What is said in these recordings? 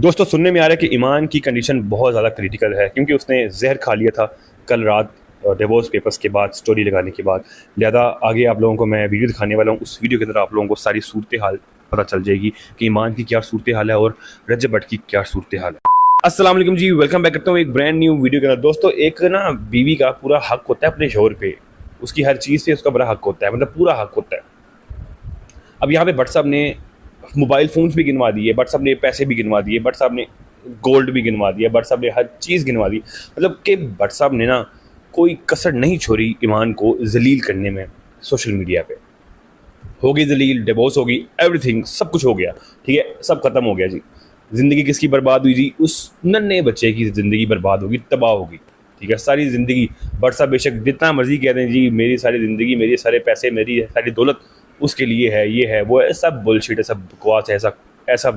दोस्तों सुनने में आ रहा है कि ईमान की कंडीशन बहुत ज़्यादा क्रिटिकल है क्योंकि उसने जहर खा लिया था कल रात डिवोर्स पेपर्स के बाद, स्टोरी लगाने के बाद। लिहाजा आगे आप लोगों को मैं वीडियो दिखाने वाला हूँ। उस वीडियो के अंदर आप लोगों को सारी सूरत हाल पता चल जाएगी कि ईमान की क्या सूरत हाल है और रजब भट्ट की क्या सूरत हाल है। अस्सलाम वालेकुम जी, वेलकम बैक करता हूँ एक ब्रांड न्यू वीडियो के अंदर। दोस्तों एक ना बीवी का पूरा हक होता है अपने शोहर पे, उसकी हर चीज़ पे उसका बड़ा हक होता है, मतलब पूरा हक होता है। अब यहाँ पे भट्ट साहब ने मोबाइल फ़ोन्स भी गिनवा दिए, भट्ट साहब ने पैसे भी गिनवा दिए, भट्ट साहब ने गोल्ड भी गिनवा दिया, भट्ट साहब ने हर चीज़ गिनवा दी। मतलब कि भट्ट साहब ने ना कोई कसर नहीं छोड़ी ईमान को जलील करने में। सोशल मीडिया पे हो गई जलील, डिवोर्स हो गई, एवरीथिंग सब कुछ हो गया, ठीक है, सब खत्म हो गया जी। ज़िंदगी किसकी बर्बाद हुई जी? उस नन्हे बच्चे की ज़िंदगी बर्बाद होगी, तबाह होगी, ठीक है, सारी ज़िंदगी। भट्ट साहब बेशक जितना मर्जी कह दें जी मेरी सारी ज़िंदगी, मेरे सारे पैसे, मेरी सारी दौलत उसके लिए है, ये है, वो है, सब बुलशिट है, सब बकवास है, ऐसा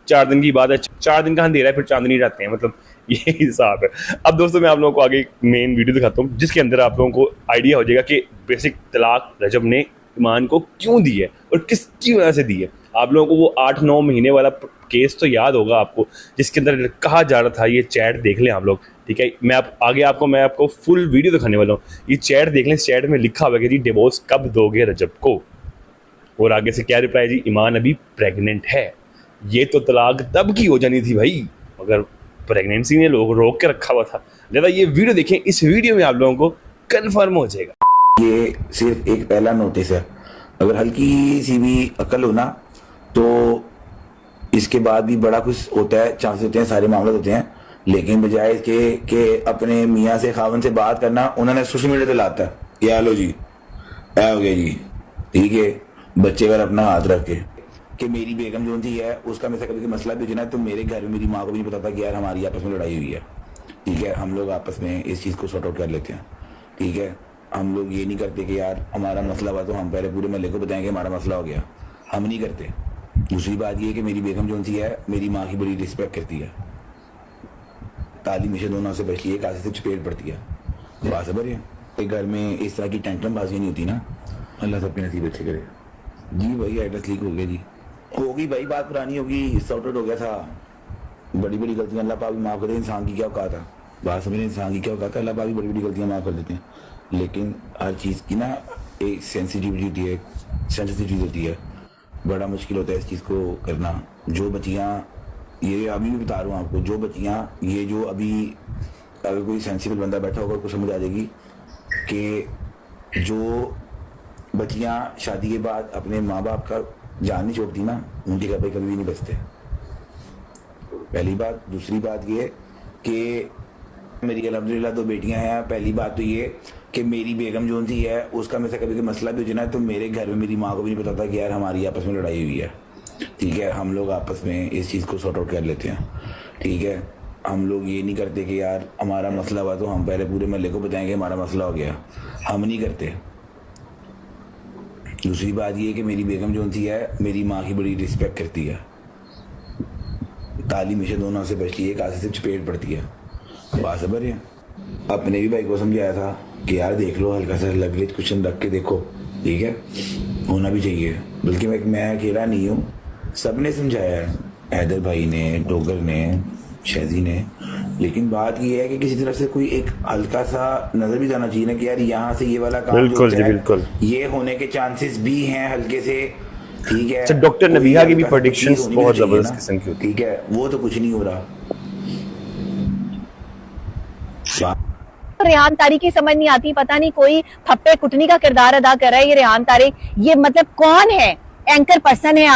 4 दिन की बात है, 4 दिन का अंधेरा है फिर चांदनी जाते हैं, मतलब ये हिसाब है। अब दोस्तों मैं आप लोगों को आगे मेन वीडियो दिखाता हूँ जिसके अंदर आप लोगों को आइडिया हो जाएगा कि बेसिक तलाक रजब ने ईमान को क्यों दी है और किसकी वजह से दी है। आप लोगों को वो 8-9 महीने वाला केस तो याद होगा आपको, जिसके अंदर कहा जा रहा था, ये चैट देख लें आप लोग, ठीक है। मैं आपको फुल वीडियो दिखाने वाला हूँ, ये चैट देख लें। चैट में लिखा हुआ है कि जी डिवोर्स कब दोगे रजब को, और आगे से क्या रिप्लाई जी, ईमान अभी प्रेग्नेंट है। ये तो तलाक तब की हो जानी थी भाई, मगर प्रेगनेंसी ने लोग रोक के रखा हुआ था। लिहाजा ये वीडियो देखें, इस वीडियो में आप लोगों को कंफर्म हो जाएगा। ये सिर्फ एक पहला नोटिस है, अगर हल्की सी भी अकल हो ना तो इसके बाद भी बड़ा कुछ होता है, चांस होते हैं, सारे मामले होते हैं। लेकिन बजाय इसके कि अपने मियाँ से, खावन से बात करना, उन्होंने सोशल मीडिया पे लाता है, ये लो जी, ऐ हो गया जी, ठीक है, बच्चे पर अपना हाथ रख के कि मेरी बेगम जो थी है उसका मेरे से कभी मसला भी होना है तो मेरे घर में मेरी माँ को भी नहीं पता था कि यार हमारी आपस में लड़ाई हुई है, ठीक है, हम लोग आपस में इस चीज़ को सॉर्ट आउट कर लेते हैं, ठीक है। हम लोग ये नहीं करते कि यार हमारा मसला हुआ तो हम पहले पूरे महल्ले को बताएंगे हमारा मसला हो गया, हम नहीं करते। दूसरी बात ये कि मेरी बेगम जो थी है मेरी माँ की बड़ी रिस्पेक्ट करती है, ताली मिशे दोनों से बचती है, कासे से चपेट पड़ती है, बात समझ है। एक घर में इस तरह की टेंशन बाजी नहीं होती ना, अल्लाह सबके नसीब अच्छे करे। जी भाई एड्रेस लीक हो गया जी, होगी भाई, बात पुरानी होगी, सॉर्ट आउट हो गया था। बड़ी बड़ी गलतियां अल्लाह पाक भी माफ़ करे, इंसान की क्या औकात है, बात समझे, इंसान की क्या औकात है, अल्लाह पाक भी बड़ी बड़ी गलतियां माफ़ कर देते हैं। लेकिन हर चीज़ की ना एक सेंसिटिविटी होती है, सेंसिटिविटी होती है, बड़ा मुश्किल होता है इस चीज़ को करना। जो बच्चियाँ, ये अभी भी बता रहा हूँ आपको, जो बच्चियाँ, ये जो अभी अगर कोई सेंसिबल बंदा बैठा होगा उसको समझ आ जाएगी कि जो बच्चियाँ शादी के बाद अपने माँ बाप का जान नहीं छोड़ती ना, उनके घर पे कभी भी नहीं बचते, पहली बात। दूसरी बात ये कि मेरी अल्हम्दुलिल्लाह 2 बेटियां हैं। पहली बात तो ये कि मेरी बेगम जो थी है उसका मेरे से कभी मसला भी हो जाना है तो मेरे घर में मेरी माँ को भी नहीं पता था कि यार हमारी आपस में लड़ाई हुई है, ठीक है, हम लोग आपस में इस चीज़ को सॉर्ट आउट कर लेते हैं, ठीक है। हम लोग ये नहीं करते कि यार हमारा मसला हुआ तो हम पहले पूरे महल्ले को बताएंगे हमारा मसला हो गया, हम नहीं करते। दूसरी बात ये कि मेरी बेगम जो थी है मेरी माँ की बड़ी रिस्पेक्ट करती है, ताली मिशे दोनों से बचती है, कासे से चपेट पड़ती है, बात समझ रहे हैं। अपने भी भाई को समझाया था कि यार देख लो, हल्का सा लगलित क्वेश्चन रख के देखो, ठीक है, होना भी चाहिए। बल्कि मैं अकेला नहीं हूँ, सब ने समझाया है, हैदर भाई ने, डोगर ने, शहजी ने। लेकिन बात ये है कि किसी तरफ से कोई एक हल्का सा नजर भी जाना चाहिए ना कि यार यहाँ से ये वाला काम बिल्कुल जी, बिल्कुल, ये होने के चांसेस भी हैं हल्के से, ठीक है। अच्छा, डॉक्टर नबीहा की भी प्रेडिक्शंस बहुत जबरदस्त किस्म की होती है, ठीक है, वो तो कुछ नहीं हो रहा। रेहान तारिक की समझ नहीं आती, पता नहीं कोई फप्पे कुटनी का किरदार अदा कर रहा है ये रेहान तारिक। ये मतलब कौन है? एंकर पर्सन है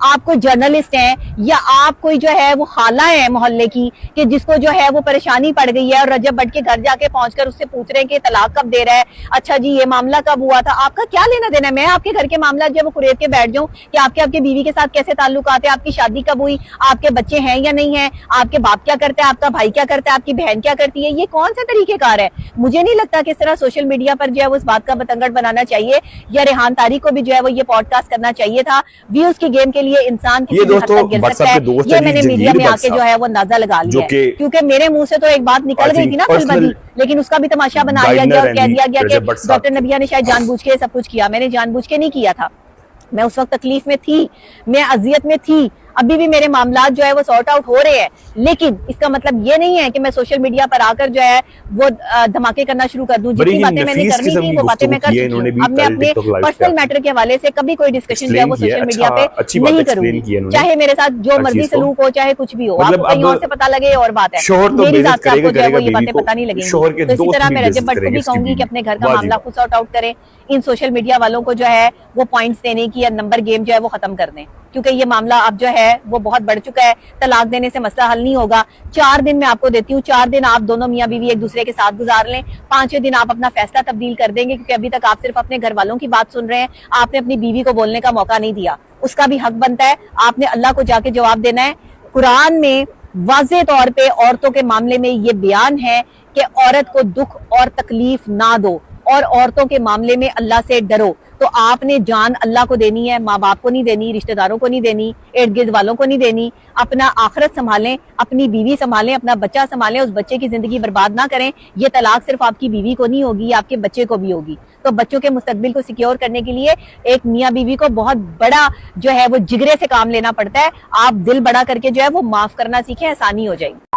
आप कोई जर्नलिस्ट हैं या आप कोई जो है वो खाला है मोहल्ले की कि जिसको जो है वो परेशानी पड़ गई है और रजब भट्ट के घर जाके पहुंचकर उससे पूछ रहे हैं कि तलाक कब दे रहा है, अच्छा जी ये मामला कब हुआ था, आपका क्या लेना देना है? मैं आपके घर के मामला जो है वो कुरेद के बैठ जाऊं कि आपके बीवी के साथ कैसे ताल्लुकात है, आपकी शादी कब हुई, आपके बच्चे हैं या नहीं है, आपके बाप क्या करता है, आपका भाई क्या करता है, आपकी बहन क्या करती है, ये कौन सा तरीकेकार है? मुझे नहीं लगता कि इस तरह सोशल मीडिया पर जो है वो इस बात का बतंगड़ बनाना चाहिए, या रेहान तारिक को भी जो है वो ये पॉडकास्ट करना चाहिए था। व्यूज की गेम के लिए इंसान दोस्तों ये मैंने मीडिया में आके जो है वो अंदाजा लगा लिया है, क्योंकि मेरे मुंह से तो एक बात निकल गई थी ना फिल्म, लेकिन उसका भी तमाशा बना लिया गया और कह दिया गया कि डॉक्टर नबिया ने शायद जानबूझ के सब कुछ किया। मैंने जानबूझ के नहीं किया था, मैं उस वक्त तकलीफ में थी, मैं अजियत में थी, अभी भी मेरे मामलात जो है वो सॉर्ट आउट हो रहे हैं, लेकिन इसका मतलब ये नहीं है कि मैं सोशल मीडिया पर आकर जो है वो धमाके करना शुरू कर दूं। जितनी बातें मैंने करनी थी वो बातें मैं कर चुकी हूं। अब मैं अपने पर्सनल मैटर के हवाले से कभी कोई डिस्कशन जो है वो सोशल मीडिया पे नहीं करूंगी, चाहे मेरे साथ जो मर्जी सलूक हो, चाहे कुछ भी हो। आपको कहीं और से पता लगे और बात है, मेरी साथ से आपको जो है वो ये बातें पता नहीं लगेंगी। तो इसी तरह मैं रजब भट्ट को भी कहूंगी कि अपने घर का मामला खुद सॉर्ट आउट करें, इन सोशल मीडिया वालों को जो है वो पॉइंट्स देने की या नंबर गेम जो है वो खत्म कर दें, क्योंकि ये मामला अब जो है वो बहुत बढ़ चुका है। तलाक देने से मसला हल नहीं होगा। 4 दिन मैं आपको देती हूँ, 4 दिन आप दोनों मियाँ बीवी एक दूसरे के साथ गुजार लें, 5वें दिन आप अपना फैसला तब्दील कर देंगे, क्योंकि अभी तक आप सिर्फ अपने घर वालों की बात सुन रहे हैं, आपने अपनी बीवी को बोलने का मौका नहीं दिया। उसका भी हक बनता है, आपने अल्लाह को जाके जवाब देना है। कुरान में वाज़े तौर पे औरतों के मामले में ये बयान है कि औरत को दुख और तकलीफ ना दो और औरतों के मामले में अल्लाह से डरो। तो आपने जान अल्लाह को देनी है, माँ बाप को नहीं देनी, रिश्तेदारों को नहीं देनी, इर्द गिर्द वालों को नहीं देनी। अपना आखिरत संभालें, अपनी बीवी संभालें, अपना बच्चा संभालें, उस बच्चे की जिंदगी बर्बाद ना करें। ये तलाक सिर्फ आपकी बीवी को नहीं होगी, आपके बच्चे को भी होगी। तो बच्चों के मुस्तकबिल को सिक्योर करने के लिए एक मियाँ बीवी को बहुत बड़ा जो है वो जिगरे से काम लेना पड़ता है। आप दिल बड़ा करके जो है वो माफ करना सीखें, आसानी हो जाएगी।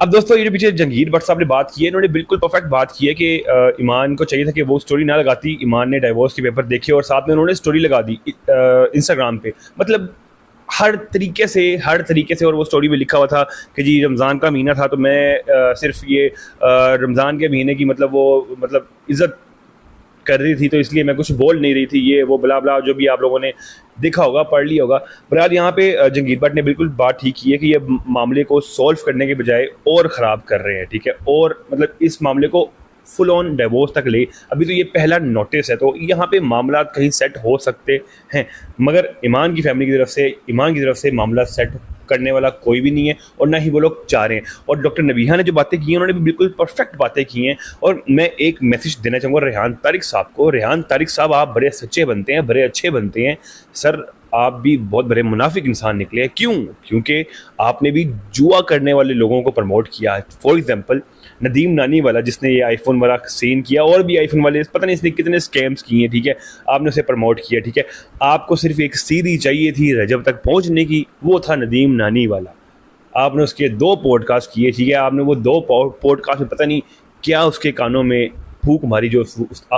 अब दोस्तों ये पीछे जंगीर भट्ट साहब ने बात की है, इन्होंने बिल्कुल परफेक्ट बात की है कि ईमान को चाहिए था कि वो स्टोरी ना लगाती। ईमान ने डाइवोर्स के पेपर देखे और साथ में उन्होंने स्टोरी लगा दी इंस्टाग्राम पे। मतलब हर तरीके से, और वो स्टोरी में लिखा हुआ था कि जी रमज़ान का महीना था तो मैं सिर्फ ये रमज़ान के महीने की मतलब इज़्ज़त कर रही थी, तो इसलिए मैं कुछ बोल नहीं रही थी, ये वो बला बला जो भी आप लोगों ने देखा होगा, पढ़ लिया होगा। बहरहाल यहाँ पे जंगीर भट्ट ने बिल्कुल बात ठीक की है कि ये मामले को सॉल्व करने के बजाय और ख़राब कर रहे हैं, ठीक है, और मतलब इस मामले को फुल ऑन डिवोर्स तक ले। अभी तो ये पहला नोटिस है, तो यहाँ पे मामला कहीं सेट हो सकते हैं, मगर ईमान की फैमिली की तरफ से मामला सेट करने वाला कोई भी नहीं है और ना ही वो लोग चाह रहे हैं। और डॉक्टर नबीहा ने जो बातें की हैं उन्होंने भी बिल्कुल परफेक्ट बातें की हैं। और मैं एक मैसेज देना चाहूँगा रेहान तारिक साहब को। रेहान तारिक साहब, आप बड़े सच्चे बनते हैं, बड़े अच्छे बनते हैं सर, आप भी बहुत बड़े मुनाफिक इंसान निकले हैं। क्यों? क्योंकि आपने भी जुआ करने वाले लोगों को प्रमोट किया। फॉर एग्जाम्पल नदीम नानी वाला, जिसने ये आईफोन वाला सीन किया, और भी आईफोन वाले पता नहीं इसने कितने स्कैम्स किए हैं, ठीक है, आपने उसे प्रमोट किया, ठीक है। आपको सिर्फ एक सीढ़ी चाहिए थी रजब तक पहुंचने की, वो था नदीम नानी वाला। आपने उसके 2 पॉडकास्ट किए, ठीक है, आपने वो 2 पॉडकास्ट में पता नहीं क्या उसके कानों में फूक मारी जो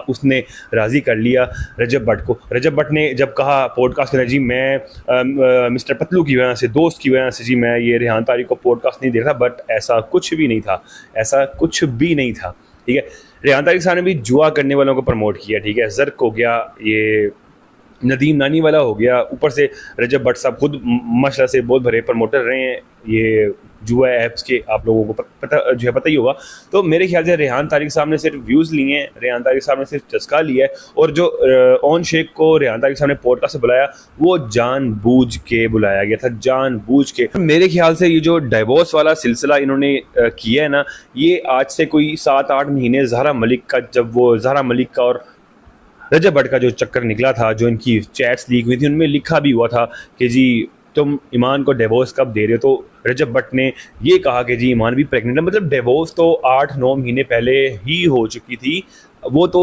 उसने राज़ी कर लिया रजब भट्ट को। रजब भट्ट ने जब कहा पॉडकास्ट करना, जी मैं मिस्टर पतलू की वजह से, दोस्त की वजह से जी मैं ये रेहान तारिक को पॉडकास्ट नहीं देख रहा, बट ऐसा कुछ भी नहीं था, ऐसा कुछ भी नहीं था, ठीक है। रेहान तारिक साहब ने भी जुआ करने वालों को प्रमोट किया, ठीक है, जर्क हो गया, ये नदीम नानी वाला हो गया, ऊपर से रजब भट्ट साहब खुद माशाल्लाह से बहुत बड़े प्रमोटर रहे हैं ये जुआ ऐप्स के, आप लोगों को पता ही होगा। तो मेरे ख्याल से रेहान तारिक साहब ने सिर्फ व्यूज़ लिए हैं, रेहान तारिक साहब ने सिर्फ चस्का लिया है, और जो ऑन शेख को रेहान तारिक साहब ने पॉडकास्ट से बुलाया वो जानबूझ के बुलाया गया था, जानबूझ के। मेरे ख्याल से ये जो डाइवोर्स वाला सिलसिला इन्होंने किया है ना, ये आज से कोई 7-8 महीने ज़हरा मलिक का, जब वो ज़हरा मलिक का और रजब भट्ट का जो चक्कर निकला था, जो इनकी चैट्स लीक हुई थी, उनमें लिखा भी हुआ था कि जी तुम ईमान को डिवोर्स कब दे रहे हो, तो रजब भट्ट ने ये कहा कि जी ईमान भी प्रेग्नेंट है। मतलब डिवोर्स तो 8-9 महीने पहले ही हो चुकी थी, वो तो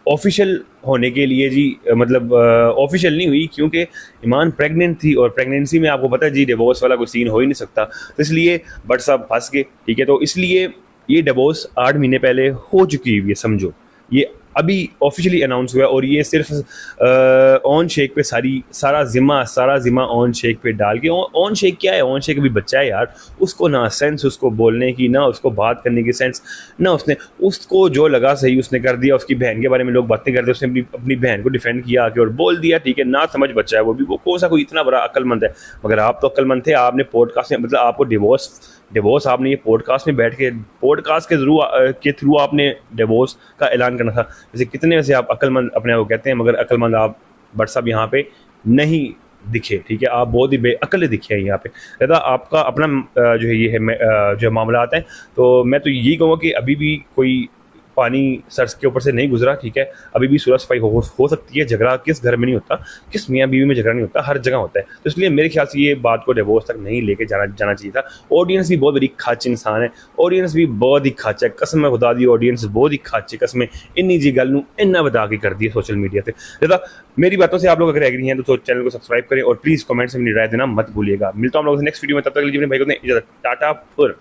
ऑफिशियल होने के लिए जी मतलब ऑफिशियल नहीं हुई, क्योंकि ईमान प्रेग्नेंट थी, और प्रेगनेंसी में आपको पता है जी डिवोर्स वाला कोई सीन हो ही नहीं सकता, तो इसलिए भट्ट साहब फंस गए, ठीक है। तो इसलिए ये डिवोर्स 8 महीने पहले हो चुकी हुई है, समझो, ये अभी ऑफिशियली अनाउंस हुआ है, और ये सिर्फ ऑन शेख पे सारा जिम्मा ऑन शेख पे डाल के। ऑन शेख क्या है? ऑन शेख अभी बच्चा है यार, उसको ना सेंस उसको बोलने की, ना उसको बात करने की सेंस, ना उसको जो लगा सही उसने कर दिया। उसकी बहन के बारे में लोग बातें करते, उसने अपनी बहन को डिफेंड किया आके और बोल दिया, ठीक है, ना समझ बच्चा है वो कौन सा कोई इतना बड़ा अक्लमंद है। मगर आप तो अक्लमंद थे, आपने पॉडकास्ट में, मतलब आपको डिवोर्स आपने ये पॉडकास्ट में बैठ के, पॉडकास्ट के थ्रू आपने डिवोर्स का ऐलान करना था। जैसे कितने वैसे आप अक्लमंद अपने आप को कहते हैं, मगर अक्लमंद आप भट्ट साहब यहाँ पे नहीं दिखे, ठीक है, आप बहुत ही बेअक्ल दिखे हैं यहाँ पे। दादा आपका अपना जो है ये है जो मामला आता है, तो मैं तो यही कहूँगा कि अभी भी कोई पानी सर के ऊपर से नहीं गुजरा, ठीक है, अभी भी सूरज सफाई हो सकती है। झगड़ा किस घर में नहीं होता, किस मियाँ बीवी में झगड़ा नहीं होता, हर जगह होता है। तो इसलिए मेरे ख्याल से ये बात को डिवोर्स तक नहीं लेके जाना चाहिए था। ऑडियंस भी बहुत बड़ी खाच इंसान है, ऑडियंस भी बहुत ही खाच है, कसम खुदा दी ऑडियंस बहुत ही खाच है, कसम इन्नी जी गल इन्ना बता के कर दी है सोशल मीडिया से। लिहाजा मेरी बातों से आप लोग अगर एग्री हैं तो चैनल को सब्सक्राइब करें और प्लीज़ कमेंट से मेरी राय देना मत भूलिएगा। मिलता हूँ हम लोगों से नेक्स्ट वीडियो में, तब तक के लिए अपने भाई को इजाज़त, टाटा फुर।